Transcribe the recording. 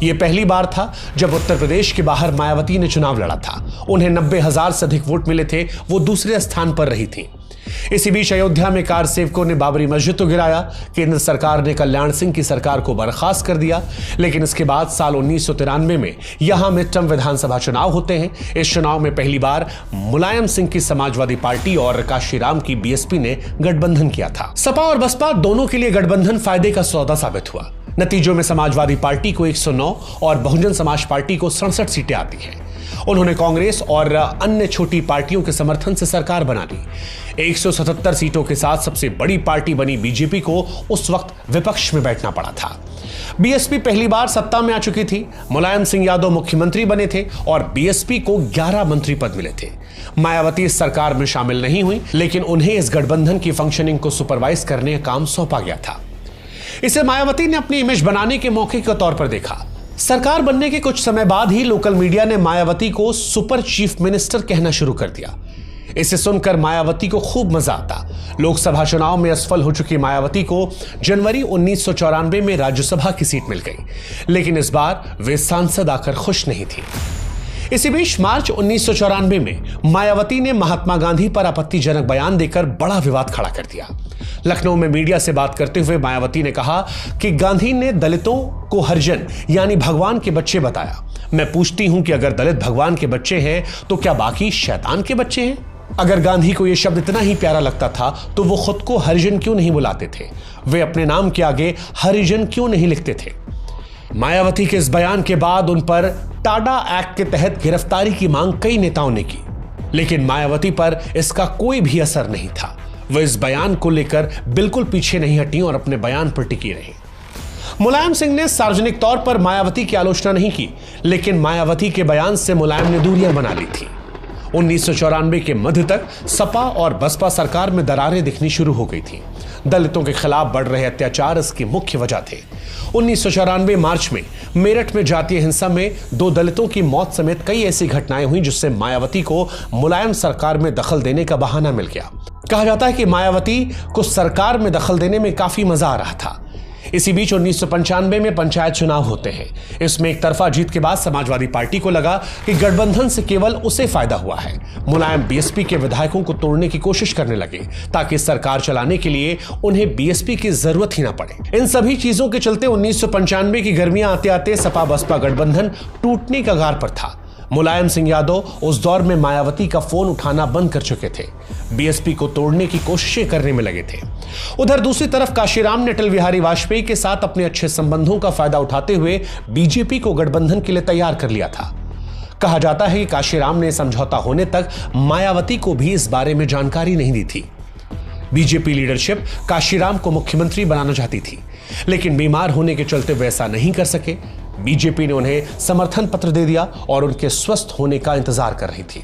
यह पहली बार था जब उत्तर प्रदेश के बाहर मायावती ने चुनाव लड़ा था। उन्हें 90,000 से अधिक वोट मिले थे, वो दूसरे स्थान पर रही थी। इसी बीच अयोध्या में कार सेवकों ने बाबरी मस्जिद तो गिराया, केंद्र सरकार ने कल्याण सिंह की सरकार को बर्खास्त कर दिया, लेकिन इसके बाद साल 1993 में यहां मिड टर्म विधानसभा चुनाव होते हैं। इस चुनाव में पहली बार मुलायम सिंह की समाजवादी पार्टी और काशीराम की बीएसपी ने गठबंधन किया था। सपा और बसपा दोनों के लिए गठबंधन फायदे का सौदा साबित हुआ। नतीजों में समाजवादी पार्टी को 109 और बहुजन समाज पार्टी को 67 सीटें आती हैं। उन्होंने कांग्रेस और अन्य छोटी पार्टियों के समर्थन से सरकार बना ली। 177 सीटों के साथ सबसे बड़ी पार्टी बनी बीजेपी को उस वक्त विपक्ष में बैठना पड़ा था। बीएसपी पहली बार सत्ता में आ चुकी थी। मुलायम सिंह यादव मुख्यमंत्री बने थे और बीएसपी को 11 मंत्री पद मिले थे। मायावती इस सरकार में शामिल नहीं हुई, लेकिन उन्हें इस गठबंधन की फंक्शनिंग को सुपरवाइज करने का काम सौंपा गया था। इसे मायावती ने अपनी इमेज बनाने के मौके के तौर पर देखा। सरकार बनने के कुछ समय बाद ही लोकल मीडिया ने मायावती को सुपर चीफ मिनिस्टर कहना शुरू कर दिया। इसे सुनकर मायावती को खूब मजा आता। लोकसभा चुनाव में असफल हो चुकी मायावती को जनवरी 1994 में राज्यसभा की सीट मिल गई, लेकिन इस बार वे सांसद आकर खुश नहीं थी। इसी बीच मार्च 1994 में मायावती ने महात्मा गांधी पर आपत्तिजनक बयान देकर बड़ा विवाद खड़ा कर दिया। लखनऊ में मीडिया से बात करते हुए मायावती ने कहा कि गांधी ने दलितों को हरिजन यानी भगवान के बच्चे बताया। मैं पूछती हूं कि अगर दलित भगवान के बच्चे हैं तो क्या बाकी शैतान के बच्चे हैं? अगर गांधी को यह शब्द इतना ही प्यारा लगता था तो वो खुद को हरिजन क्यों नहीं बुलाते थे? वे अपने नाम के आगे हरिजन क्यों नहीं लिखते थे? मायावती के इस बयान के बाद उन पर टाडा एक्ट के तहत गिरफ्तारी की मांग कई नेताओं ने की, लेकिन मायावती पर इसका कोई भी असर नहीं था। वह इस बयान को लेकर बिल्कुल पीछे नहीं हटी और अपने बयान पर टिकी रही। मुलायम सिंह ने सार्वजनिक तौर पर मायावती की आलोचना नहीं की, लेकिन मायावती के बयान से मुलायम ने दूरियां बना ली थी। 1994 के मध्य तक सपा और बसपा सरकार में दरारें दिखनी शुरू हो गई थी। दलितों के खिलाफ बढ़ रहे अत्याचार इसकी मुख्य वजह थे। 1994 मार्च में मेरठ में जातीय हिंसा में 2 दलितों की मौत समेत कई ऐसी घटनाएं हुई जिससे मायावती को मुलायम सरकार में दखल देने का बहाना मिल गया। कहा जाता है कि मायावती को सरकार में दखल देने में काफी मजा आ रहा था। इसी बीच 1995 में पंचायत चुनाव होते हैं। इसमें एक तरफा जीत के बाद समाजवादी पार्टी को लगा कि गठबंधन से केवल उसे फायदा हुआ है। मुलायम बीएसपी के विधायकों को तोड़ने की कोशिश करने लगे ताकि सरकार चलाने के लिए उन्हें बीएसपी की जरूरत ही ना पड़े। इन सभी चीजों के चलते 1995 की गर्मियां आते आते सपा बसपा गठबंधन टूटने का कगार पर था। मुलायम सिंह यादव उस दौर में मायावती का फोन उठाना बंद कर चुके थे, बीएसपी को तोड़ने की कोशिशें करने में लगे थे। उधर दूसरी तरफ काशीराम ने अटल बिहारी वाजपेयी के साथ अपने अच्छे संबंधों का फायदा उठाते हुए बीजेपी को गठबंधन के लिए तैयार कर लिया था। कहा जाता है कि काशीराम ने समझौता होने तक मायावती को भी इस बारे में जानकारी नहीं दी थी। बीजेपी लीडरशिप काशीराम को मुख्यमंत्री बनाना चाहती थी, लेकिन बीमार होने के चलते वे ऐसा नहीं कर सके। बीजेपी ने उन्हें समर्थन पत्र दे दिया और उनके स्वस्थ होने का इंतजार कर रही थी।